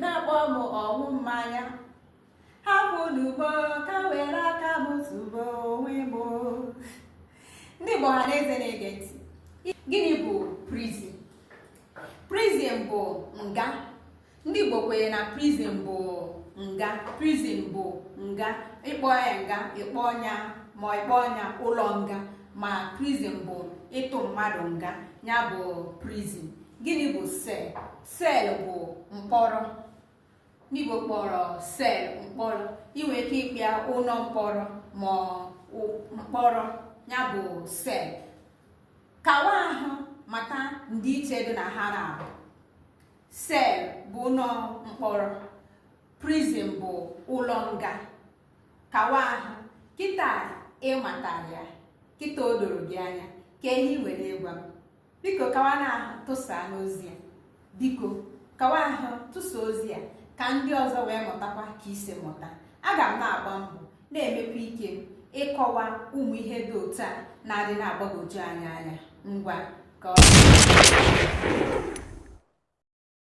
na-akpọ m ọnwụ mmanya hapụ n'ugbo ka were aka m tụba onwe m. Ndị Igbo ha na-eze na-ege ntị, gịnị bụ prison? Prison bụ nga. Ndị Igbo kwenye na prison bụ nga. Prison bụ nga, ịkpọ ya nga, ịkpọ ya ma ịkpọ ya ụlọ nga, ma prison bụ ịtụ mmadụ nga, ya bụ prison. Gịnị bụ cell? Cell bụ mkpọrọ. Ndị Igbo kpọrọ cell mkpọrọ. Ị nwere ike ịkpịa ụlọ mkpọrọ ma mkpọrọ, ya bụ cell. Kawa ahụ mata ndịiche dị na ha na-abụ. Cell bụ ụlọ mkpọrọ, prison bụ ụlọ nga. Kawa ahụ kịta ịmatara ya, kịta o doro gị anya, ka ihe were ịgwa m. Biko kawa ahụ tụsa n'ozi ya. Biko kawa ahụ tụsa ozi ya ka ndị ọzọ wee mụtakwa ka isi mụta. Aga m na-agba mbọ na-emekwa ike m ịkọwa ụmụ ihe dị otu a na-adị na-agbagwoju anya. Ngwa ka ọ